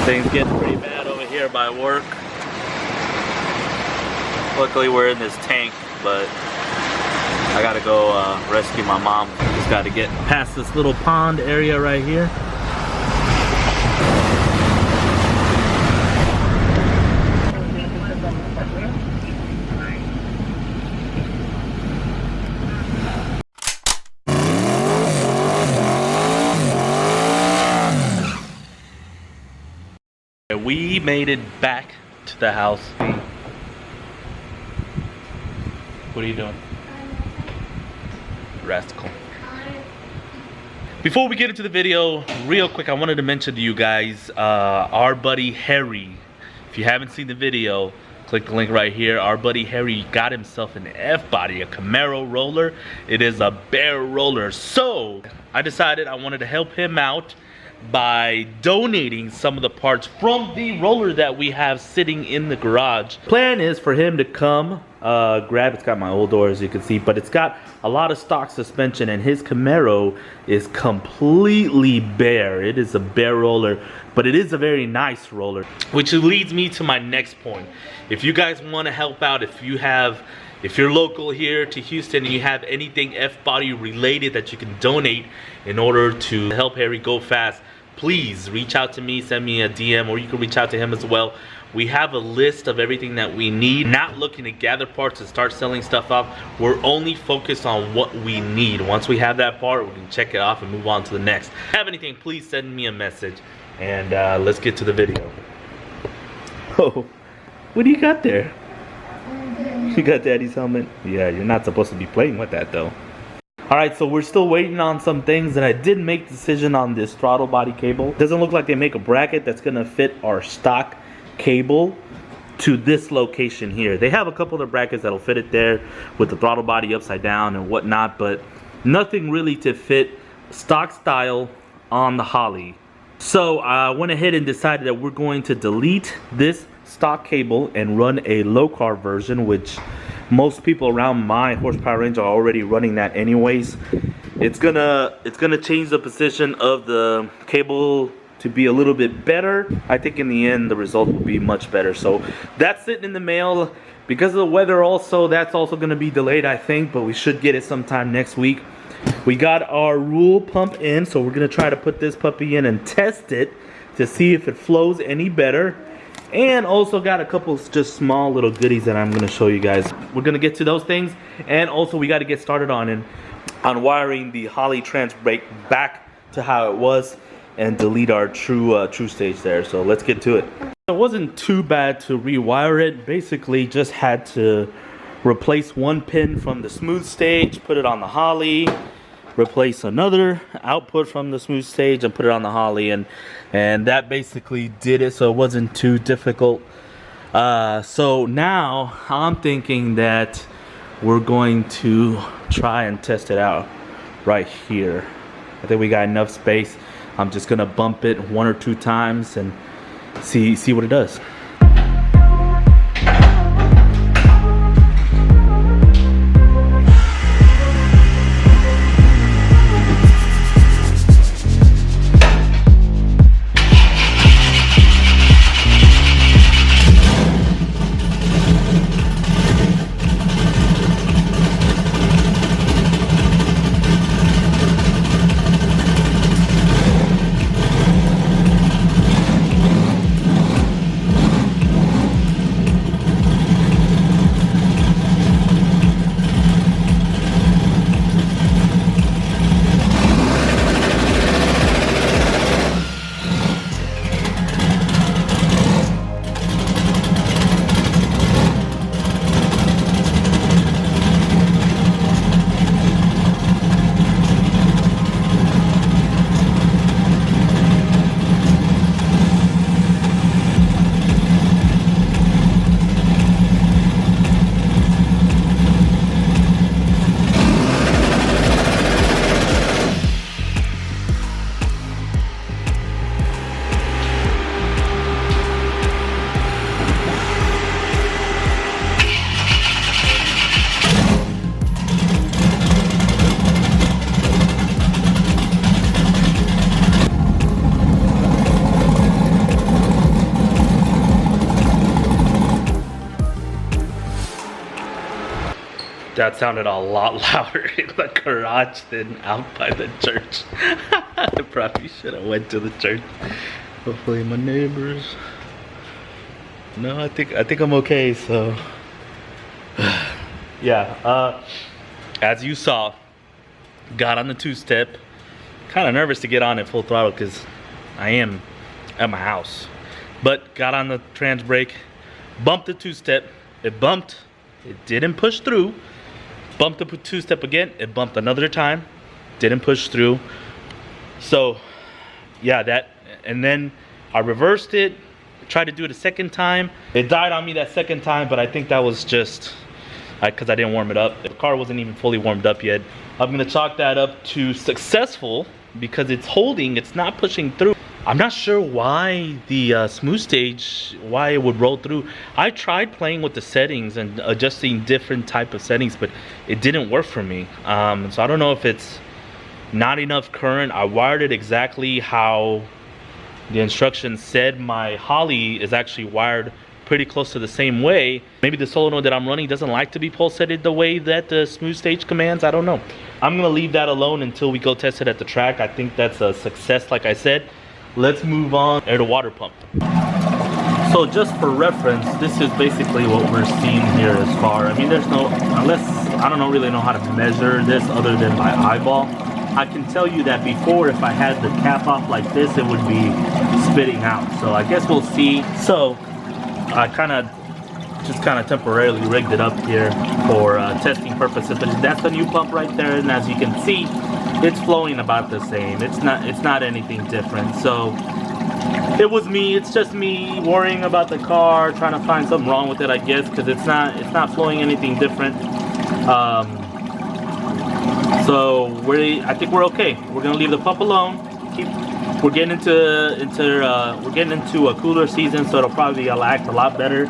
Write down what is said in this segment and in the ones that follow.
Things getting pretty bad over here by work. Luckily we're in this tank, but I gotta go rescue my mom. Just gotta get past this little pond area right here. We made it back to the house. What are you doing? Rascal. Before we get into the video, real quick, I wanted to mention to you guys our buddy Harry. If you haven't seen the video, click the link right here. Our buddy Harry got himself an F-body, a Camaro roller. It is a bare roller. So I decided I wanted to help him out by donating some of the parts from the roller that we have sitting in the garage. Plan is for him to come grab, it's got my old door as you can see, but it's got a lot of stock suspension, and his Camaro is completely bare. It is a bare roller, but it is a very nice roller, which leads me to my next point. If you guys want to help out, if you're local here to Houston and you have anything F-body related that you can donate in order to help Harry go fast, please reach out to me, send me a DM, or you can reach out to him as well. We have a list of everything that we need. Not looking to gather parts and start selling stuff off. We're only focused on what we need. Once we have that part, we can check it off and move on to the next. If you have anything, please send me a message, and let's get to the video. Oh, what do you got there? You got Daddy's helmet? Yeah, you're not supposed to be playing with that though. Alright, so we're still waiting on some things, and I did make a decision on this throttle body cable. Doesn't look like they make a bracket that's gonna fit our stock cable to this location here. They have a couple of brackets that'll fit it there with the throttle body upside down and whatnot, but nothing really to fit stock style on the Holly. So I went ahead and decided that we're going to delete this stock cable and run a low carb version, which most people around my horsepower range are already running that anyways. It's gonna change the position of the cable to be a little bit better. I think in the end the result will be much better. So that's sitting in the mail. Because of the weather also, that's also going to be delayed, I think, but we should get it sometime next week. We got our rule pump in, so we're going to try to put this puppy in and test it to see if it flows any better. And also got a couple just small little goodies that I'm going to show you guys. We're going to get to those things, and also we got to get started on wiring the Holley Transbrake back to how it was and delete our true stage there. So let's get to it. It wasn't too bad to rewire it. Basically just had to replace one pin from the smooth stage, put it on the Holley, replace another output from the smooth stage and put it on the Holley, and that basically did it. So it wasn't too difficult. So now I'm thinking that we're going to try and test it out right here. I think we got enough space. I'm just gonna bump it 1 or 2 times and see what it does. That sounded a lot louder in the garage than out by the church. I probably should have went to the church. Hopefully my neighbors. No, I think I'm okay. So yeah, as you saw, got on the two-step. Kind of nervous to get on at full throttle because I am at my house. But got on the Transbrake, bumped the two-step. It bumped. It didn't push through. Bumped the two-step again. It bumped another time. Didn't push through. So yeah, that, and then I reversed it. Tried to do it a second time. It died on me that second time, but I think that was just because I didn't warm it up. The car wasn't even fully warmed up yet. I'm gonna chalk that up to successful because it's holding, it's not pushing through. I'm not sure why the smooth stage, why it would roll through. I tried playing with the settings and adjusting different type of settings, but it didn't work for me. So I don't know if it's not enough current. I wired it exactly how the instructions said. My Holly is actually wired pretty close to the same way. Maybe the solenoid that I'm running doesn't like to be pulsated the way that the smooth stage commands. I don't know. I'm gonna leave that alone until we go test it at the track. I think that's a success, like I said. Let's move on to the water pump. So just for reference, this is basically what we're seeing here as far. I mean, there's no, unless, I don't really know how to measure this other than by eyeball. I can tell you that before, if I had the cap off like this, it would be spitting out. So I guess we'll see. So I just kind of temporarily rigged it up here for testing purposes. But that's the new pump right there, and as you can see, it's flowing about the same. It's not anything different. So it was me. It's just me worrying about the car, trying to find something wrong with it, I guess, because it's not flowing anything different. So I think we're okay. We're gonna leave the pump alone. We're getting into a cooler season, so it'll probably act a lot better.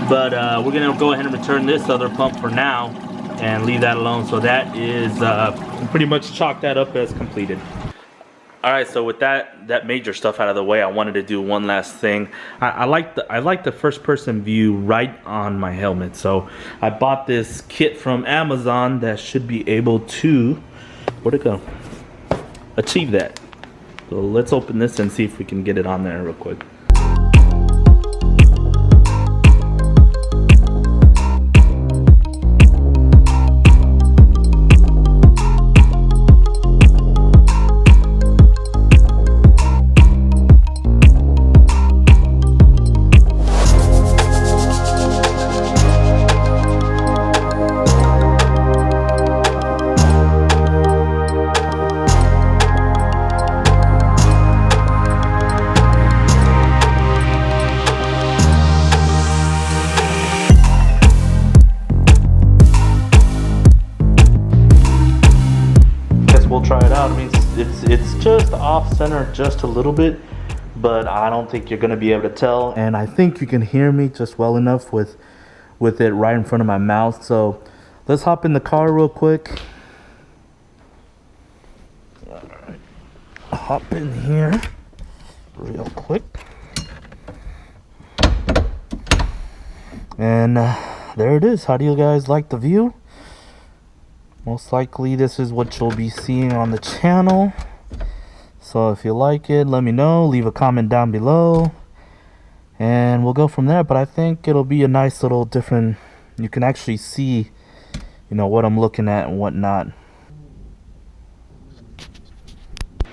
But we're gonna go ahead and return this other pump for now and leave that alone. So that is pretty much chalk that up as completed. All right, so with that major stuff out of the way, I wanted to do one last thing. I like the first person view right on my helmet. So I bought this kit from Amazon that should be able to, where'd it go? Achieve that. So let's open this and see if we can get it on there real quick. We'll try it out. I mean, it's just off center just a little bit, but I don't think you're gonna be able to tell. And I think you can hear me just well enough with it right in front of my mouth. So let's hop in the car real quick. All right, hop in here real quick. And there it is. How do you guys like the view? Most likely this is what you'll be seeing on the channel. So if you like it, let me know. Leave a comment down below. And we'll go from there. But I think it'll be a nice little different... You can actually see, you know, what I'm looking at and whatnot.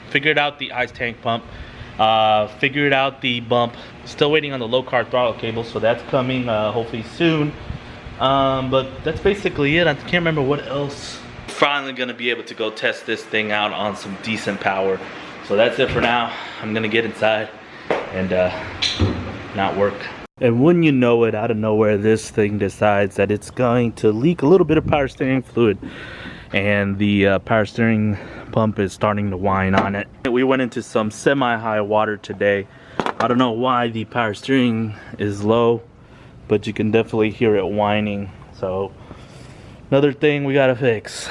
Figured out the ice tank pump. Figured out the bump. Still waiting on the low car throttle cable. So that's coming hopefully soon. But that's basically it. I can't remember what else. Finally gonna be able to go test this thing out on some decent power. So that's it for now. I'm gonna get inside and not work. And wouldn't you know it, out of nowhere, this thing decides that it's going to leak a little bit of power steering fluid. And the power steering pump is starting to whine on it. We went into some semi-high water today. I don't know why the power steering is low, but you can definitely hear it whining. So another thing we gotta fix.